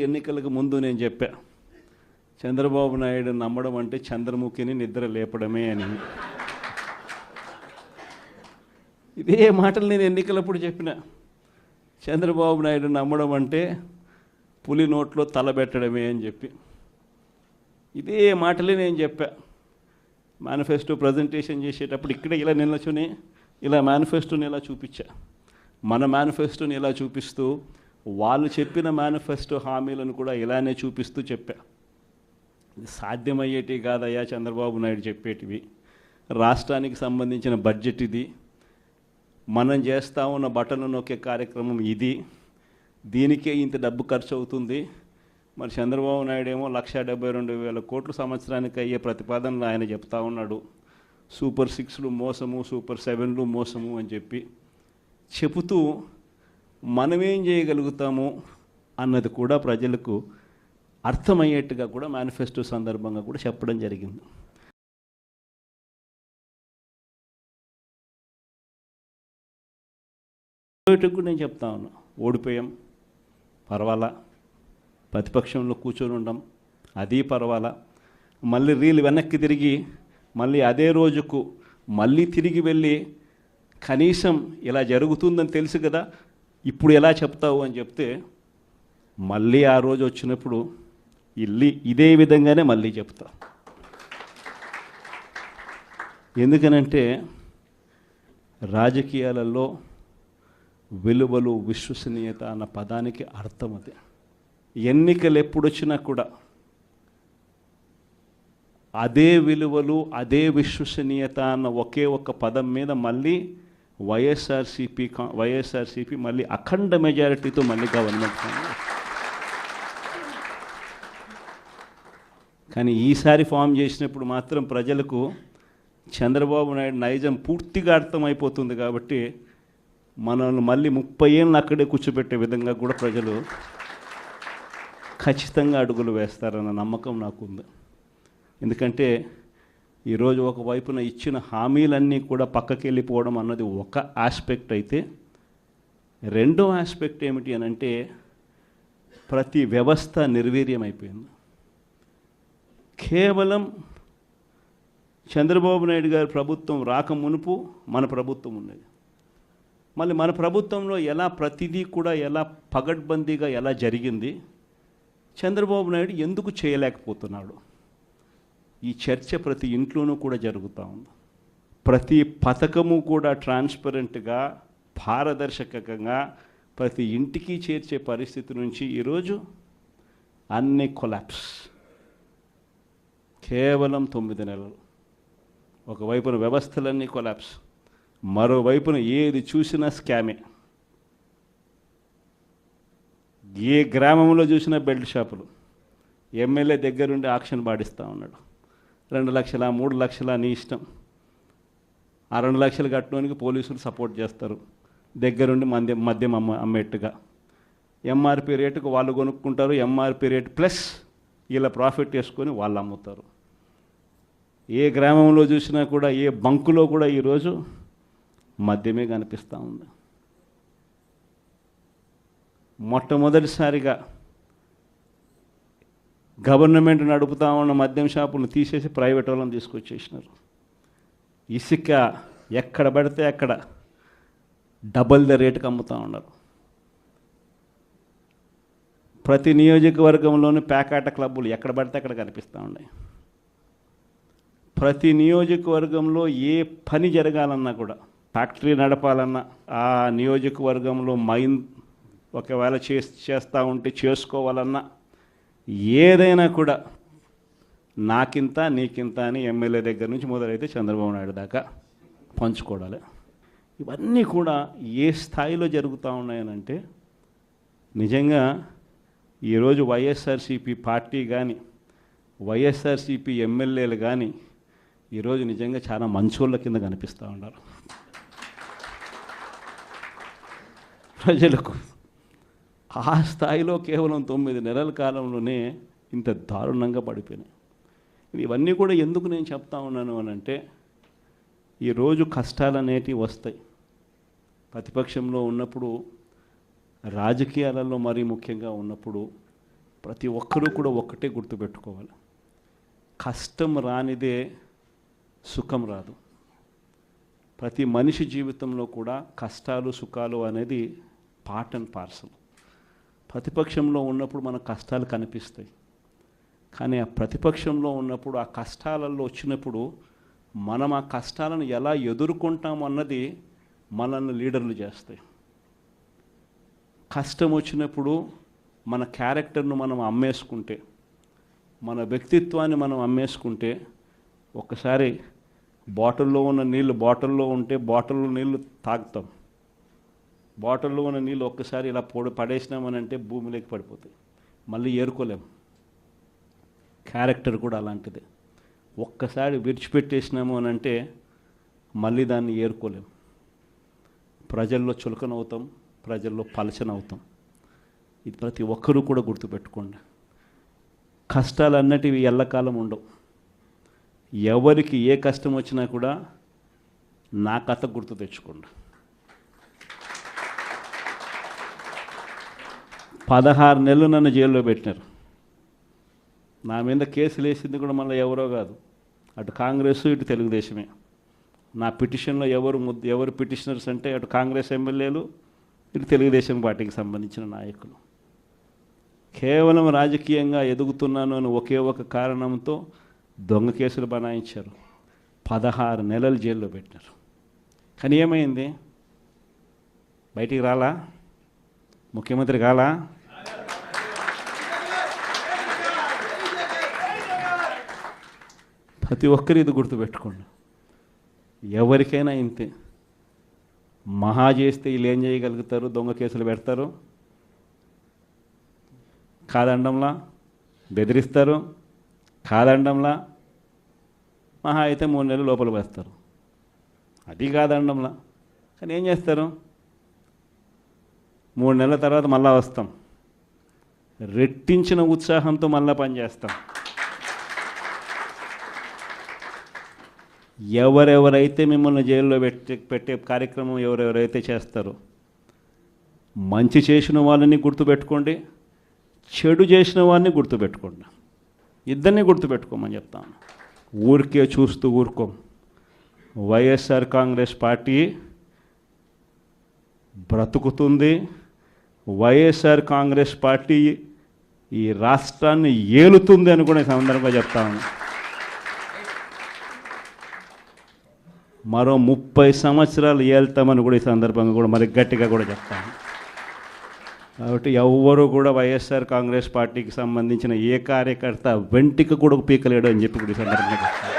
ఎన్నికలకు ముందు నేను చెప్పా, చంద్రబాబు నాయుడు నమ్మడం అంటే చంద్రముఖిని నిద్ర లేపడమే అని. ఇదే మాటలు నేను ఎన్నికలప్పుడు చెప్పిన. చంద్రబాబు నాయుడు నమ్మడం అంటే పులి నోట్లో తలబెట్టడమే అని చెప్పి ఇదే మాటలే నేను చెప్పా. మేనిఫెస్టో ప్రజెంటేషన్ చేసేటప్పుడు ఇక్కడే ఇలా నిల్చుని ఇలా మేనిఫెస్టోని ఇలా చూపించా. మన మేనిఫెస్టోని ఇలా చూపిస్తూ వాళ్ళు చెప్పిన మేనిఫెస్టో హామీలను కూడా ఇలానే చూపిస్తూ చెప్పా. ఇది సాధ్యమయ్యేటివి కాదయ్యా చంద్రబాబు నాయుడు చెప్పేటివి. రాష్ట్రానికి సంబంధించిన బడ్జెట్ ఇది, మనం చేస్తూ ఉన్న బటన్ నొక్కే కార్యక్రమం ఇది, దీనికే ఇంత డబ్బు ఖర్చు అవుతుంది. మరి చంద్రబాబు నాయుడు ఏమో 1,72,000 కోట్లు సంవత్సరానికి అయ్యే ప్రతిపాదనలు ఆయన చెప్తా ఉన్నాడు. సూపర్ 6లు మోసము, సూపర్ 7లు మోసము అని చెప్పి చెబుతూ మనమేం చేయగలుగుతాము అన్నది కూడా ప్రజలకు అర్థమయ్యేట్టుగా కూడా మేనిఫెస్టో సందర్భంగా కూడా చెప్పడం జరిగింది. నేను చెప్తా ఉన్నా, ఓడిపోయాం పర్వాలా, ప్రతిపక్షంలో కూర్చొని ఉండం అది పర్వాలా, మళ్ళీ రీలు వెనక్కి తిరిగి మళ్ళీ అదే రోజుకు మళ్ళీ తిరిగి వెళ్ళి కనీసం ఇలా జరుగుతుందని తెలుసు కదా ఇప్పుడు ఎలా చెప్తావు అని చెప్తే మళ్ళీ ఆ రోజు వచ్చినప్పుడు ఇదే విధంగానే మళ్ళీ చెప్తా. ఎందుకనంటే రాజకీయాలలో విలువలు, విశ్వసనీయత అన్న పదానికి అర్థం అది. ఎన్నికలు ఎప్పుడొచ్చినా కూడా అదే విలువలు, అదే విశ్వసనీయత అన్న ఒకే ఒక్క పదం మీద మళ్ళీ వైఎస్ఆర్సీపీ మళ్ళీ అఖండ మెజారిటీతో మళ్ళీ గవర్నమెంట్. కానీ ఈసారి ఫామ్ చేసినప్పుడు మాత్రం ప్రజలకు చంద్రబాబు నాయుడు నైజం పూర్తిగా అర్థమైపోతుంది. కాబట్టి మనల్ని మళ్ళీ 30 ఏళ్ళు అక్కడే కూర్చోబెట్టే విధంగా కూడా ప్రజలు ఖచ్చితంగా అడుగులు వేస్తారన్న నమ్మకం నాకుంది. ఎందుకంటే ఈరోజు ఒకవైపున ఇచ్చిన హామీలన్నీ కూడా పక్కకి వెళ్ళిపోవడం అన్నది ఒక ఆస్పెక్ట్ అయితే, రెండో ఆస్పెక్ట్ ఏమిటి అని అంటే ప్రతి వ్యవస్థ నిర్వీర్యం అయిపోయింది. కేవలం చంద్రబాబు నాయుడు గారి ప్రభుత్వం రాకమునుపు మన ప్రభుత్వం ఉన్నది. మళ్ళీ మన ప్రభుత్వంలో ఎలా ప్రతిదీ కూడా ఎలా పగడ్బందీగా ఎలా జరిగింది, చంద్రబాబు నాయుడు ఎందుకు చేయలేకపోతున్నాడు, ఈ చర్చ ప్రతి ఇంట్లోనూ కూడా జరుగుతూ ఉంది. ప్రతి పథకము కూడా ట్రాన్స్పరెంట్గా, పారదర్శకంగా ప్రతి ఇంటికి చేర్చే పరిస్థితి నుంచి ఈరోజు అన్ని కొలాప్స్. కేవలం 9 నెలలు. ఒకవైపున వ్యవస్థలన్నీ కొలాప్స్, మరోవైపున ఏది చూసినా స్కామే. ఏ గ్రామంలో చూసినా బెల్ట్ షాపులు. ఎమ్మెల్యే దగ్గరుండి ఆక్షన్ పాడిస్తూ ఉన్నాడు. 2 లక్షల 3 లక్షల నీ ఇష్టం. ఆ 2 లక్షలు కట్టడానికి పోలీసులు సపోర్ట్ చేస్తారు, దగ్గరుండి మద్యం అమ్మేట్టుగా. ఎంఆర్పి రేటుకు వాళ్ళు కొనుక్కుంటారు, ఎంఆర్పి రేటు ప్లస్ ఇలా ప్రాఫిట్ వేసుకొని వాళ్ళు అమ్ముతారు. ఏ గ్రామంలో చూసినా కూడా, ఏ బంకులో కూడా ఈరోజు మద్యమే కనిపిస్తూ ఉంది. మొట్టమొదటిసారిగా గవర్నమెంట్ నడుపుతా ఉన్న మద్యం షాపులను తీసేసి ప్రైవేట్ వాళ్ళని తీసుకొచ్చేసినారు. ఇసుక ఎక్కడ పడితే అక్కడ డబల్ ద రేటుకి అమ్ముతూ ఉన్నారు. ప్రతి నియోజకవర్గంలోని ప్యాకాట క్లబ్బులు ఎక్కడ పడితే అక్కడ కనిపిస్తూ ఉన్నాయి. ప్రతి నియోజకవర్గంలో ఏ పని జరగాలన్నా కూడా, ఫ్యాక్టరీ నడపాలన్నా, ఆ నియోజకవర్గంలో మైన్ ఒకవేళ చేస్తూ ఉంటే చేసుకోవాలన్నా, ఏదైనా కూడా నాకింత నీకింత అని ఎమ్మెల్యే దగ్గర నుంచి మొదలైతే చంద్రబాబు నాయుడు దాకా పంచుకోవడాలి. ఇవన్నీ కూడా ఏ స్థాయిలో జరుగుతూ ఉన్నాయనంటే నిజంగా ఈరోజు వైఎస్ఆర్సీపీ పార్టీ కానీ, వైఎస్ఆర్సీపీ ఎమ్మెల్యేలు కానీ ఈరోజు నిజంగా చాలా మంచోళ్ళ కింద కనిపిస్తూ ఉన్నారు ప్రజలకు. ఆ స్థాయిలో కేవలం 9 నెలల కాలంలోనే ఇంత దారుణంగా పడిపోయినాయి. ఇవన్నీ కూడా ఎందుకు నేను చెప్తా ఉన్నాను అని అంటే, ఈరోజు కష్టాలు అనేటివి వస్తాయి. ప్రతిపక్షంలో ఉన్నప్పుడు, రాజకీయాలలో మరీ ముఖ్యంగా ఉన్నప్పుడు ప్రతి ఒక్కరూ కూడా ఒక్కటే గుర్తుపెట్టుకోవాలి, కష్టం రానిదే సుఖం రాదు. ప్రతి మనిషి జీవితంలో కూడా కష్టాలు సుఖాలు అనేది పార్ట్ అండ్ పార్సల్. ప్రతిపక్షంలో ఉన్నప్పుడు మన కష్టాలు కనిపిస్తాయి, కానీ ఆ ప్రతిపక్షంలో ఉన్నప్పుడు ఆ కష్టాలలో వచ్చినప్పుడు మనం ఆ కష్టాలను ఎలా ఎదుర్కొంటాం అన్నది మనల్ని లీడర్లు చేస్తాయి. కష్టం వచ్చినప్పుడు మన క్యారెక్టర్ను మనం అమ్మేసుకుంటే, మన వ్యక్తిత్వాన్ని మనం అమ్మేసుకుంటే, ఒక్కసారి బాటిల్లో ఉన్న నీళ్ళు బాటిల్లో ఉంటే బాటిల్లో నీళ్ళు తాగుతాం, బాటిల్లో ఉన్న నీళ్ళు ఒక్కసారి ఇలా పడేసినామనంటే భూమిలోకి పడిపోతాయి, మళ్ళీ ఏరుకోలేం. క్యారెక్టర్ కూడా అలాంటిదే, ఒక్కసారి విడిచిపెట్టేసినాము అని అంటే మళ్ళీ దాన్ని ఏరుకోలేం. ప్రజల్లో చులకనవుతాం, ప్రజల్లో పలచనవుతాం. ఇది ప్రతి ఒక్కరూ కూడా గుర్తుపెట్టుకోండి. కష్టాలు అన్నటివి ఎల్లకాలం ఉండవు. ఎవరికి ఏ కష్టం వచ్చినా కూడా నా కథ గుర్తు తెచ్చుకోండి. 16 నెలలు నన్ను జైల్లో పెట్టినారు. నా మీద కేసులు వేసింది కూడా మళ్ళీ ఎవరో కాదు, అటు కాంగ్రెస్ ఇటు తెలుగుదేశమే. నా పిటిషన్లో ఎవరు పిటిషనర్స్ అంటే అటు కాంగ్రెస్ ఎమ్మెల్యేలు ఇటు తెలుగుదేశం పార్టీకి సంబంధించిన నాయకులు. కేవలం రాజకీయంగా ఎదుగుతున్నాను అని ఒకే ఒక కారణంతో దొంగ కేసులు బనాయించారు. 16 నెలలు జైల్లో పెట్టినారు. కానీ ఏమైంది? బయటికి రాలా? ముఖ్యమంత్రి కాలా? ప్రతి ఒక్కరు ఇది గుర్తుపెట్టుకోండి. ఎవరికైనా ఇంతే. మహా చేస్తే వీళ్ళు ఏం చేయగలుగుతారు? దొంగ కేసులు పెడతారు, కాదండంలా బెదిరిస్తారు, కాదండంలా మహా అయితే 3 నెలలు లోపల వేస్తారు, అది కాదండంలా. కానీ ఏం చేస్తారు? 3 నెలల తర్వాత మళ్ళా వస్తాం, రెట్టించిన ఉత్సాహంతో మళ్ళా పనిచేస్తాం. ఎవరెవరైతే మిమ్మల్ని జైల్లో పెట్టే కార్యక్రమం ఎవరెవరైతే చేస్తారో, మంచి చేసిన వాళ్ళని గుర్తుపెట్టుకోండి, చెడు చేసిన వాడిని గుర్తుపెట్టుకోండి. ఇద్దరిని గుర్తుపెట్టుకోమని చెప్తాను. ఊరికే చూస్తూ ఊరుకోం. వైఎస్ఆర్ కాంగ్రెస్ పార్టీ బ్రతుకుతుంది. వైఎస్ఆర్ కాంగ్రెస్ పార్టీ ఈ రాష్ట్రాన్ని ఏలుతుంది అని కూడా ఈ సందర్భంగా చెప్తాను. మరో 30 సంవత్సరాలు ఏళ్తామని కూడా ఈ సందర్భంగా కూడా మరి గట్టిగా కూడా చెప్తాను. కాబట్టి ఎవ్వరూ కూడా వైఎస్ఆర్ కాంగ్రెస్ పార్టీకి సంబంధించిన ఏ కార్యకర్త వెంటికి కూడా పీకలేడు అని చెప్పి కూడా ఈ సందర్భంగా చెప్తాను.